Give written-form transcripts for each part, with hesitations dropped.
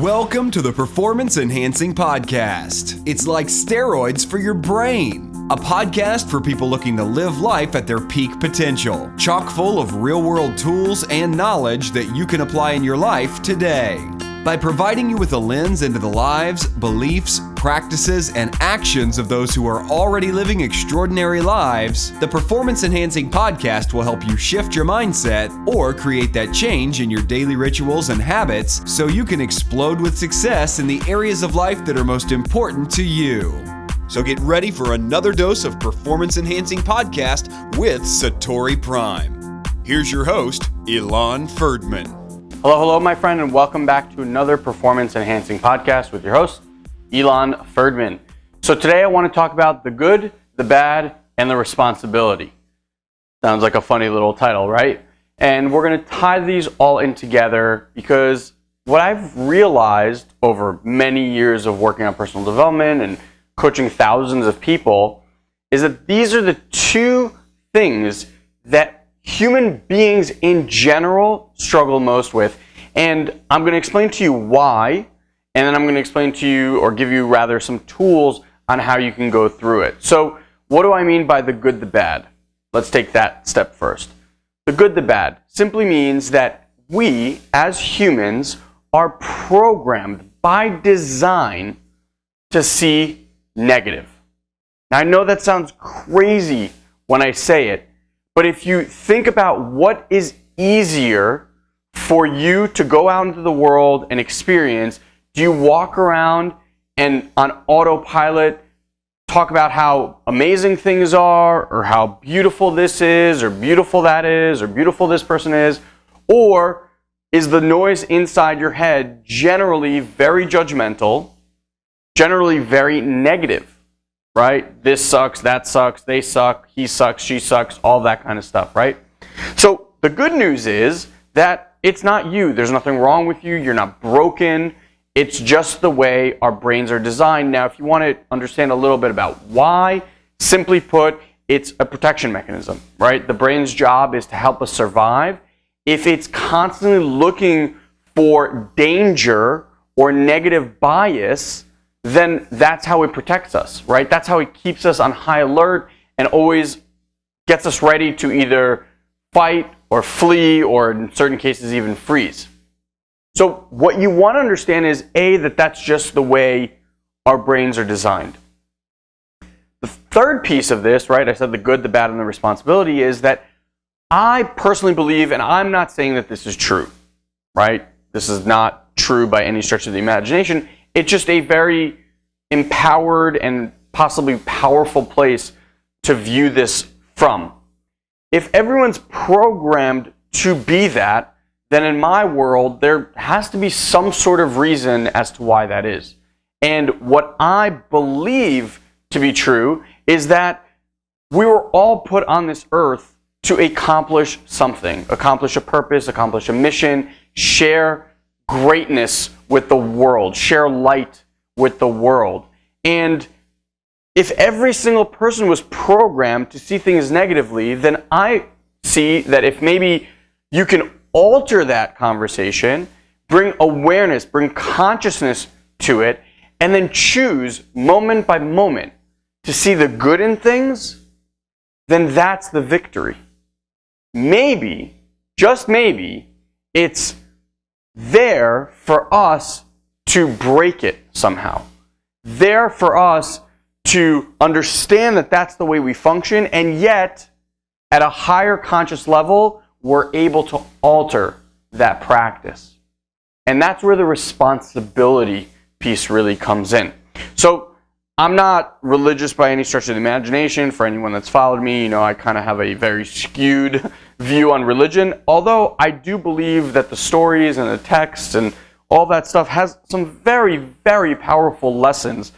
Welcome to the Performance Enhancing Podcast. It's like steroids for your brain. A podcast for people looking to live life at their peak potential. Chock full of real-world tools and knowledge that you can apply in your life today. By providing you with a lens into the lives, beliefs, practices, and actions of those who are already living extraordinary lives, the Performance Enhancing Podcast will help you shift your mindset or create that change in your daily rituals and habits so you can explode with success in the areas of life that are most important to you. So get ready for another dose of Performance Enhancing Podcast with SatoriPrime. Here's your host, Ilan Ferdman. Hello, my friend, and welcome back to another Performance Enhancing Podcast with your host, Ilan Ferdman. So today I want to talk about the good, the bad, and the responsibility. Sounds like a funny little title, right? And we're going to tie these all in together because what I've realized over many years of working on personal development and coaching thousands of people is that these are the two things that human beings in general struggle most with. And I'm going to explain to you why, and then I'm going to explain to you, or give you rather, some tools on how you can go through it. So what do I mean by the good, the bad? Let's take that step first. The good, the bad simply means that we, as humans, are programmed by design to see negative. Now, I know that sounds crazy when I say it, but if you think about what is easier for you to go out into the world and experience, do you walk around and on autopilot talk about how amazing things are, or how beautiful this is, or beautiful that is, or beautiful this person is? Or is the noise inside your head generally very judgmental, generally very negative? Right? This sucks, that sucks, they suck, he sucks, she sucks, all that kind of stuff, right? So the good news is that it's not you. There's nothing wrong with you. You're not broken. It's just the way our brains are designed. Now, if you want to understand a little bit about why, simply put, it's a protection mechanism, right? The brain's job is to help us survive. If it's constantly looking for danger or negative bias, then that's how it protects us, right? That's how it keeps us on high alert and always gets us ready to either fight or flee, or in certain cases even freeze. So what you want to understand is, A, that that's just the way our brains are designed. The third piece of this, right, I said the good, the bad, and the responsibility, is that I personally believe, and I'm not saying that this is true, right? This is not true by any stretch of the imagination. It's just a very empowered and possibly powerful place to view this from. If everyone's programmed to be that, then in my world, there has to be some sort of reason as to why that is. And what I believe to be true is that we were all put on this earth to accomplish something, accomplish a purpose, accomplish a mission, share greatness with the world, share light with the world. And if every single person was programmed to see things negatively, then I see that if maybe you can alter that conversation, bring awareness, bring consciousness to it, and then choose moment by moment to see the good in things, then that's the victory. Maybe, just maybe, it's there for us to break it somehow. There for us to understand that that's the way we function, and yet, at a higher conscious level, we're able to alter that practice. And that's where the responsibility piece really comes in. So, I'm not religious by any stretch of the imagination. For anyone that's followed me, you know I kind of have a very skewed view on religion, although I do believe that the stories and the texts and all that stuff has some very, very powerful lessons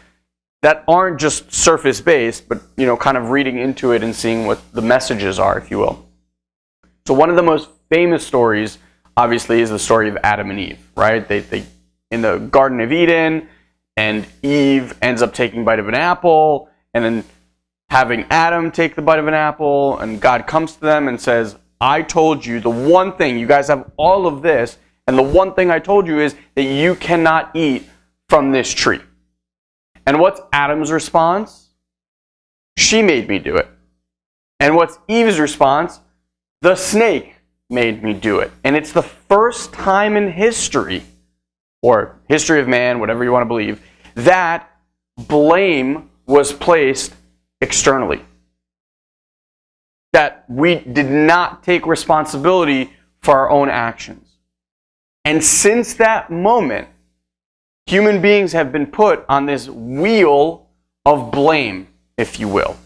that aren't just surface based, but kind of reading into it and seeing what the messages are, if you will. So one of the most famous stories, obviously, is the story of Adam and Eve, right? They in the Garden of Eden, and Eve ends up taking a bite of an apple, and then having Adam take the bite of an apple, and God comes to them and says, I told you the one thing, you guys have all of this, And the one thing I told you is that you cannot eat from this tree. And what's Adam's response? She made me do it. And what's Eve's response? The snake made me do it. And it's the first time in history, or history of man, whatever you want to believe, that blame was placed externally. That we did not take responsibility for our own actions. And since that moment, human beings have been put on this wheel of blame, if you will.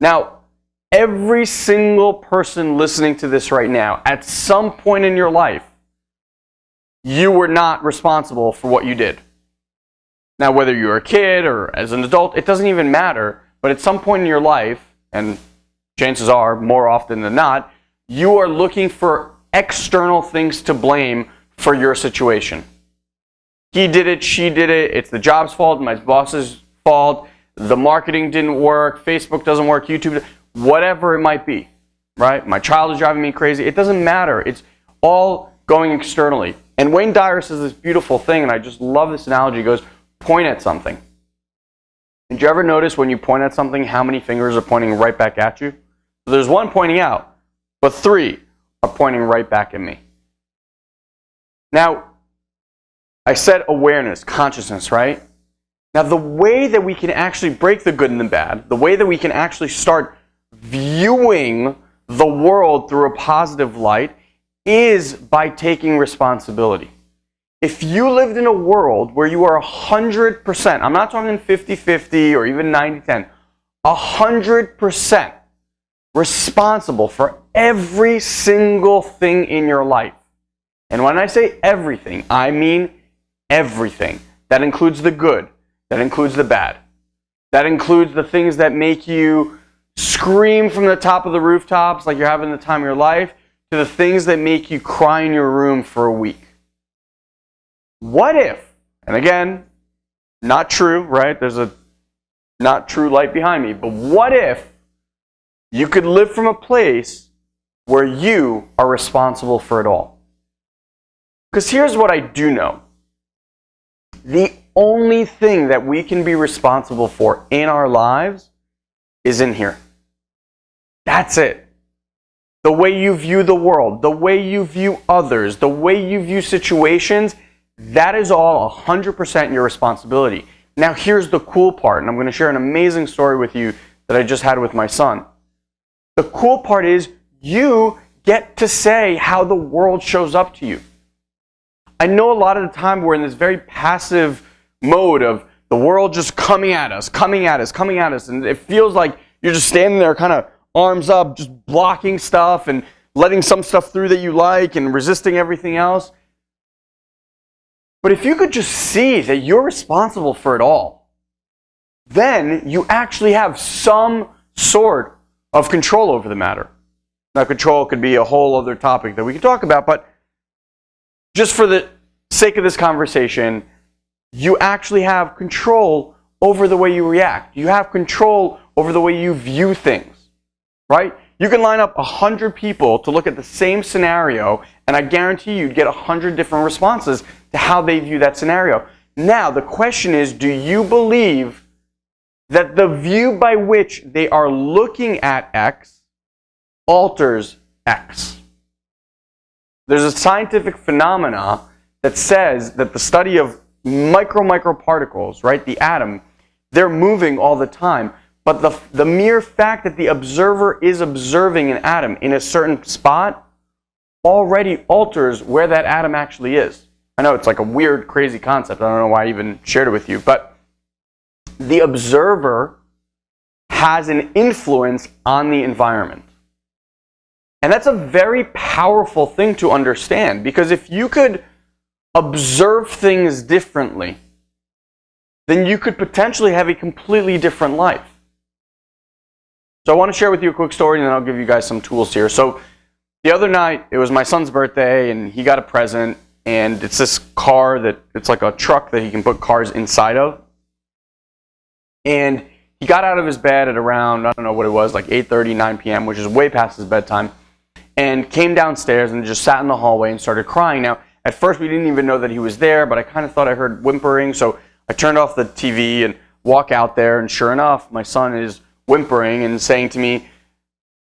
Now, every single person listening to this right now, at some point in your life, you were not responsible for what you did. Now, whether you're a kid or as an adult, it doesn't even matter. But at some point in your life, and chances are, more often than not, you are looking for external things to blame for your situation. He did it, she did it, it's the job's fault, my boss's fault, the marketing didn't work, Facebook doesn't work, YouTube, whatever it might be, right? My child is driving me crazy. It doesn't matter. It's all going externally. And Wayne Dyer says this beautiful thing, and I just love this analogy. He goes, point at something. Did you ever notice when you point at something, how many fingers are pointing right back at you? So there's one pointing out, but 3 are pointing right back at me. Now, I said awareness, consciousness, right? Now, the way that we can actually break the good and the bad, the way that we can actually start viewing the world through a positive light is by taking responsibility. If you lived in a world where you are 100%, I'm not talking 50-50 or even 90-10, 100% responsible for every single thing in your life. And when I say everything, I mean everything. That includes the good. That includes the bad. That includes the things that make you scream from the top of the rooftops like you're having the time of your life, to the things that make you cry in your room for a week. What if, and again, not true, right? There's a not true light behind me, but what if you could live from a place where you are responsible for it all? Because here's what I do know. The only thing that we can be responsible for in our lives is in here. That's it. The way you view the world, the way you view others, the way you view situations, that is all 100% your responsibility. Now here's the cool part, and I'm going to share an amazing story with you that I just had with my son. The cool part is you get to say how the world shows up to you. I know a lot of the time we're in this very passive mode of the world just coming at us, and it feels like you're just standing there kind of arms up, just blocking stuff and letting some stuff through that you like and resisting everything else. But if you could just see that you're responsible for it all, then you actually have some sort of control over the matter. Now, control could be a whole other topic that we could talk about, but just for the sake of this conversation, you actually have control over the way you react. You have control over the way you view things, right? You can line up 100 people to look at the same scenario, and I guarantee you'd get 100 different responses to how they view that scenario. Now, the question is, do you believe that the view by which they are looking at X alters X? There's a scientific phenomena that says that the study of micro particles, right, the atom, they're moving all the time. But the mere fact that the observer is observing an atom in a certain spot already alters where that atom actually is. I know it's like a weird, crazy concept. I don't know why I even shared it with you. But the observer has an influence on the environment. And that's a very powerful thing to understand, because if you could observe things differently, then you could potentially have a completely different life. So I want to share with you a quick story, and then I'll give you guys some tools here. So the other night, it was my son's birthday, and he got a present, and it's this car that, it's like a truck that he can put cars inside of. And he got out of his bed at around, I don't know what it was, like 8:30, 9 p.m., which is way past his bedtime, and came downstairs and just sat in the hallway and started crying. Now, At first, we didn't even know that he was there, but I kind of thought I heard whimpering. So I turned off the TV and walk out there, and sure enough, my son is whimpering and saying to me,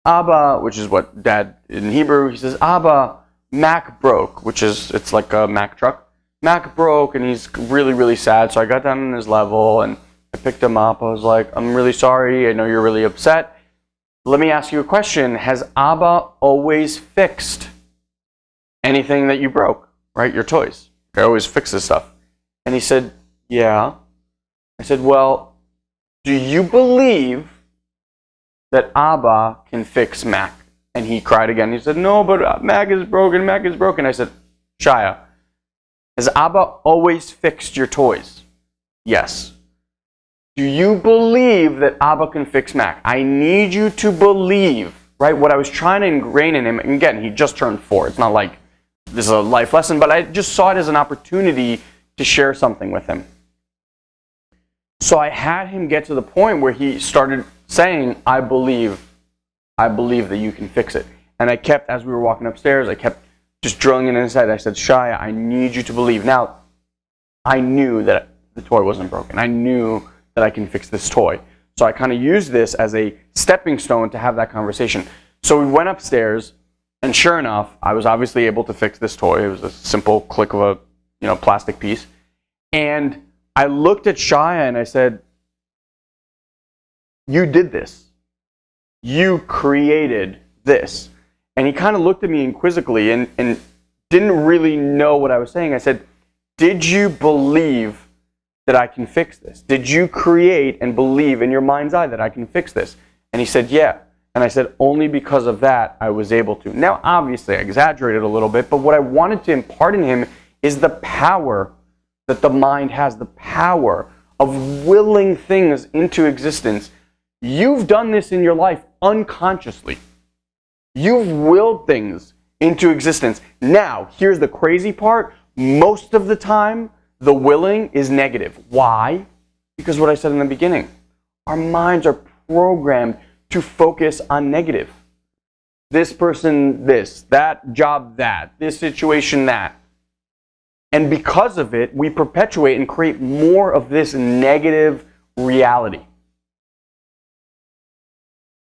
Abba, which is what dad in Hebrew, he says, Abba, Mac broke, it's like a Mac truck. Mac broke, and he's really, really sad. So I got down on his level, and I picked him up. I was like, I'm really sorry. I know you're really upset. Let me ask you a question. Has Abba always fixed anything that you broke, right? Your toys. I always fix this stuff. And he said, yeah. I said, well, do you believe that Abba can fix Mac? And he cried again. He said, no, but Mac is broken. Mac is broken. I said, Shia, has Abba always fixed your toys? Yes. Do you believe that Abba can fix Mac? I need you to believe, right? What I was trying to ingrain in him, and again, he just turned 4. It's not like this is a life lesson, but I just saw it as an opportunity to share something with him. So I had him get to the point where he started saying, I believe that you can fix it. And I kept, as we were walking upstairs, I kept just drilling it in his head. I said, Shia, I need you to believe. Now, I knew that the toy wasn't broken. I knew that I can fix this toy. So I kind of used this as a stepping stone to have that conversation. So we went upstairs, and sure enough, I was obviously able to fix this toy. It was a simple click of a plastic piece. And I looked at Shia and I said, you did this. You created this. And he kind of looked at me inquisitively and didn't really know what I was saying. I said, did you believe that I can fix this? Did you create and believe in your mind's eye that I can fix this? And he said, yeah. And I said, only because of that I was able to. Now, obviously, I exaggerated a little bit, but what I wanted to impart in him is the power that the mind has, the power of willing things into existence. You've done this in your life unconsciously. You've willed things into existence. Now, here's the crazy part. Most of the time, the willing is negative. Why? Because what I said in the beginning. Our minds are programmed to focus on negative. This person, this. That job, that. This situation, that. And because of it, we perpetuate and create more of this negative reality.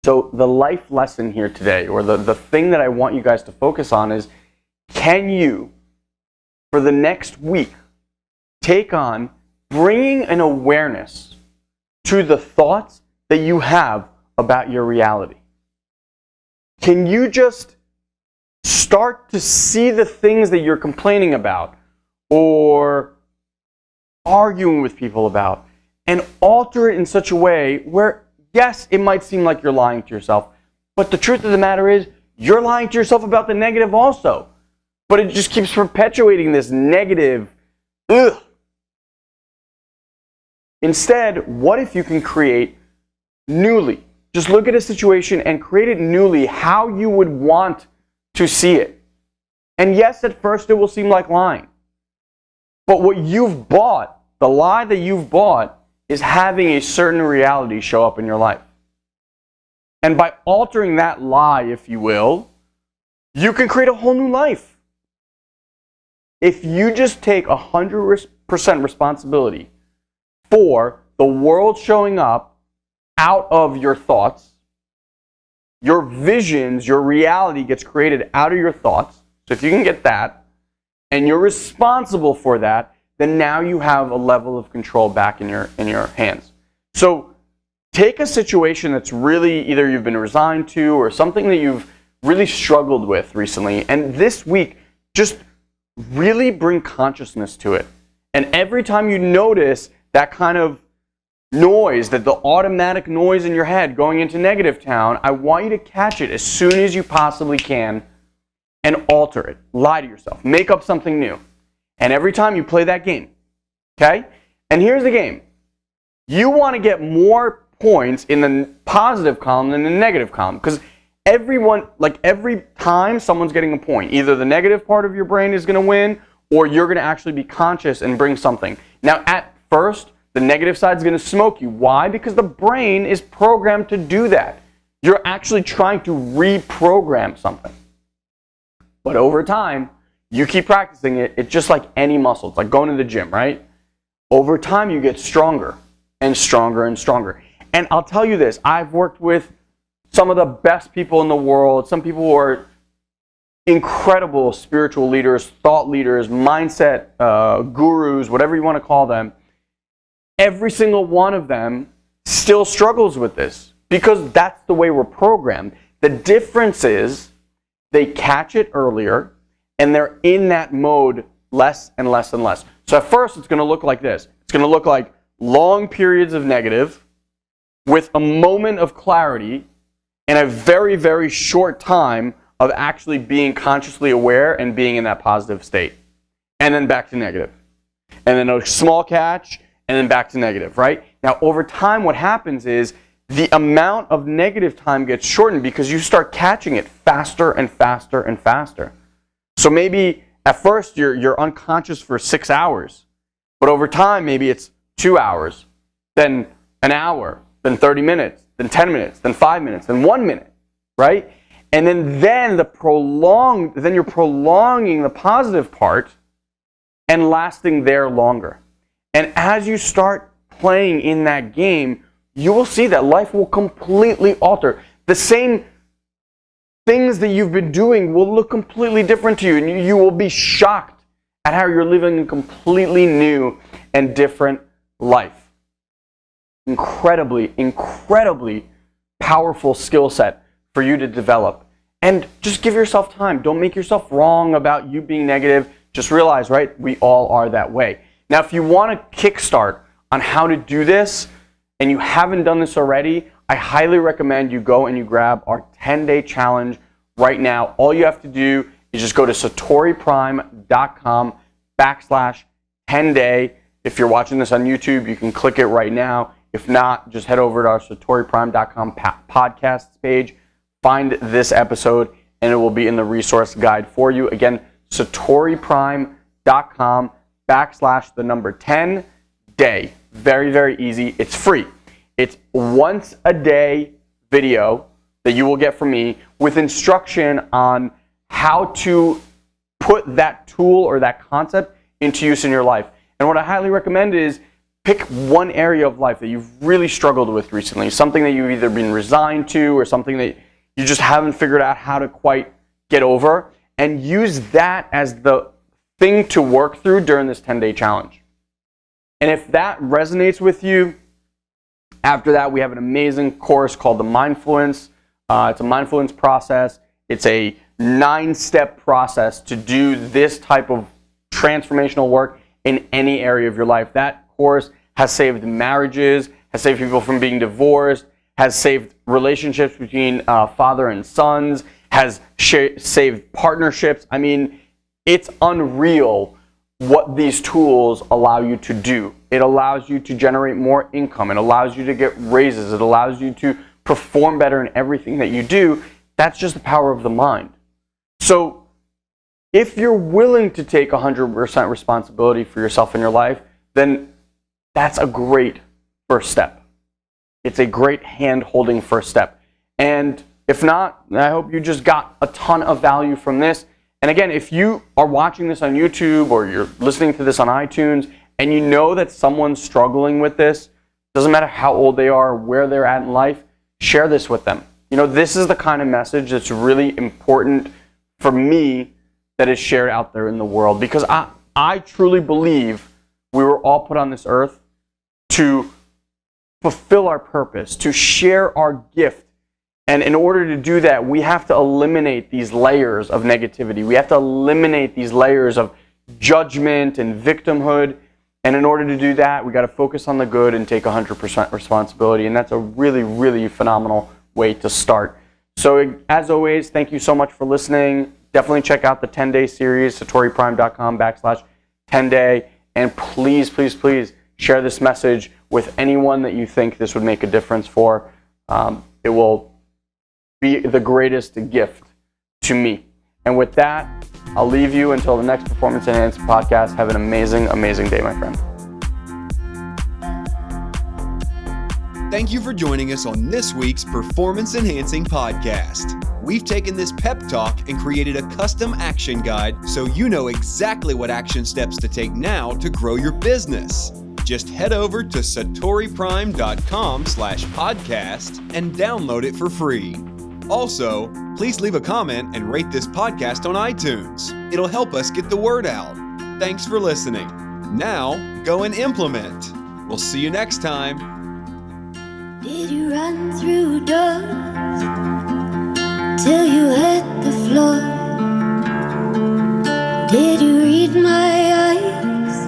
So the life lesson here today, or the thing that I want you guys to focus on is, can you, for the next week, take on bringing an awareness to the thoughts that you have about your reality? Can you just start to see the things that you're complaining about or arguing with people about and alter it in such a way where, yes, it might seem like you're lying to yourself, but the truth of the matter is you're lying to yourself about the negative also. But it just keeps perpetuating this negative, ugh. Instead, what if you can create newly? Just look at a situation and create it newly how you would want to see it. And yes, at first it will seem like lying. But what you've bought, the lie that you've bought, is having a certain reality show up in your life. And by altering that lie, if you will, you can create a whole new life. If you just take 100% responsibility for the world showing up out of your thoughts, your visions, your reality gets created out of your thoughts. So if you can get that, and you're responsible for that, then now you have a level of control back in your hands. So take a situation that's really either you've been resigned to or something that you've really struggled with recently, and this week just really bring consciousness to it. And every time you notice that kind of noise, that the automatic noise in your head going into negative town, I want you to catch it as soon as you possibly can and alter it. Lie to yourself. Make up something new. And every time you play that game, okay? And here's the game. You want to get more points in the positive column than the negative column, because every time someone's getting a point, either the negative part of your brain is going to win, or you're going to actually be conscious and bring something. Now, at first, the negative side is going to smoke you. Why? Because the brain is programmed to do that. You're actually trying to reprogram something. But over time, You keep practicing it. It's just like any muscle. It's like going to the gym, right? Over time, you get stronger and stronger and stronger. And I'll tell you this, I've worked with some of the best people in the world, some people who are incredible spiritual leaders, thought leaders, mindset gurus, whatever you want to call them. Every single one of them still struggles with this because that's the way we're programmed. The difference is they catch it earlier and they're in that mode less and less and less. So at first it's going to look like this. It's going to look like long periods of negative with a moment of clarity and a very, very short time of actually being consciously aware and being in that positive state. And then back to negative. And then a small catch, and then back to negative, right? Now, over time, what happens is the amount of negative time gets shortened because you start catching it faster and faster and faster. So maybe at first you're unconscious for 6 hours, but over time, maybe it's 2 hours, then an hour, then 30 minutes, then 10 minutes, then 5 minutes, then 1 minute, right? And then you're prolonging the positive part and lasting there longer. And as you start playing in that game, you will see that life will completely alter. The same things that you've been doing will look completely different to you, and you will be shocked at how you're living a completely new and different life. Incredibly, incredibly powerful skill set for you to develop. And just give yourself time. Don't make yourself wrong about you being negative. Just realize, right, we all are that way. Now, if you want to kickstart on how to do this, and you haven't done this already, I highly recommend you go and you grab our 10-day challenge right now. All you have to do is just go to SatoriPrime.com/10-day. If you're watching this on YouTube, you can click it right now. If not, just head over to our SatoriPrime.com podcasts page. Find this episode, and it will be in the resource guide for you. Again, SatoriPrime.com/10-day. Very, very easy. It's free. It's once a day video that you will get from me with instruction on how to put that tool or that concept into use in your life. And what I highly recommend is pick one area of life that you've really struggled with recently, something that you've either been resigned to or something that you just haven't figured out how to quite get over, and use that as the thing to work through during this 10-day challenge. And if that resonates with you, after that, we have an amazing course called the Mindfluence. It's a mindfulness process. It's a 9-step process to do this type of transformational work in any area of your life. That course has saved marriages, has saved people from being divorced, has saved relationships between father and sons, has saved partnerships. I mean, it's unreal what these tools allow you to do. It allows you to generate more income. It allows you to get raises. It allows you to perform better in everything that you do. That's just the power of the mind. So if you're willing to take 100% responsibility for yourself and your life, then that's a great first step. It's a great hand-holding first step. And if not, I hope you just got a ton of value from this. And again, if you are watching this on YouTube or you're listening to this on iTunes and you know that someone's struggling with this, doesn't matter how old they are, where they're at in life, share this with them. You know, this is the kind of message that's really important for me that is shared out there in the world, because I truly believe we were all put on this earth to fulfill our purpose, to share our gift. And in order to do that, we have to eliminate these layers of negativity. We have to eliminate these layers of judgment and victimhood. And in order to do that, we got to focus on the good and take 100% responsibility. And that's a really, really phenomenal way to start. So as always, thank you so much for listening. Definitely check out the 10-day series, SatoriPrime.com/10-day. And please, please, please share this message with anyone that you think this would make a difference for. It will be the greatest gift to me. And with that, I'll leave you until the next Performance Enhancing podcast. Have an amazing, amazing day, my friend. Thank you for joining us on this week's Performance Enhancing Podcast. We've taken this pep talk and created a custom action guide so you know exactly what action steps to take now to grow your business. Just head over to SatoriPrime.com/podcast and download it for free. Also, please leave a comment and rate this podcast on iTunes. It'll help us get the word out. Thanks for listening. Now, go and implement. We'll see you next time. Did you run through doors till you hit the floor? Did you read my eyes?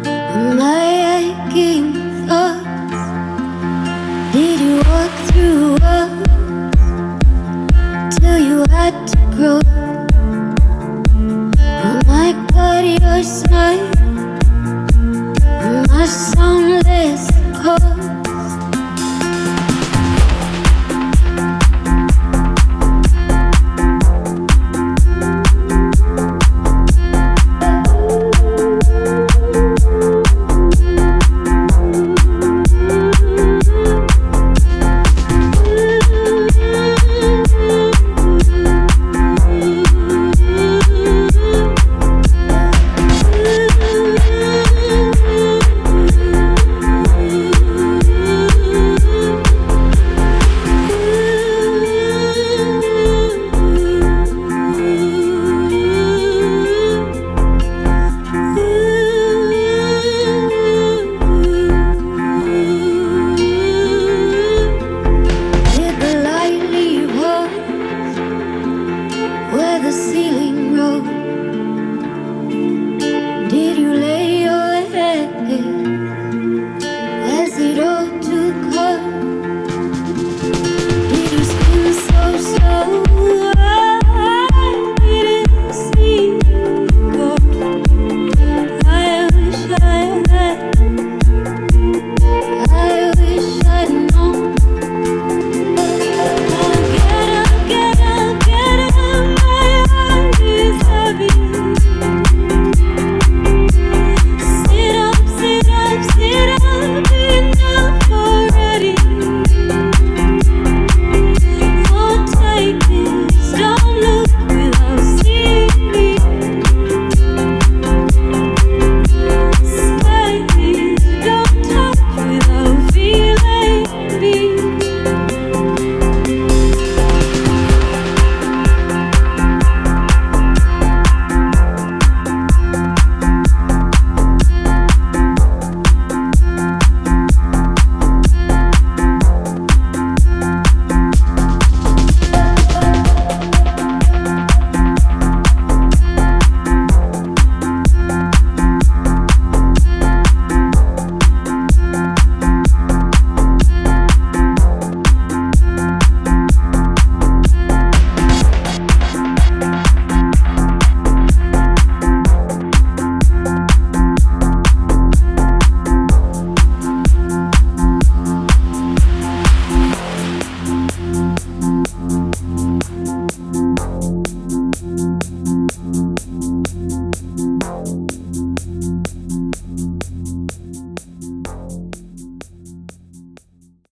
Am I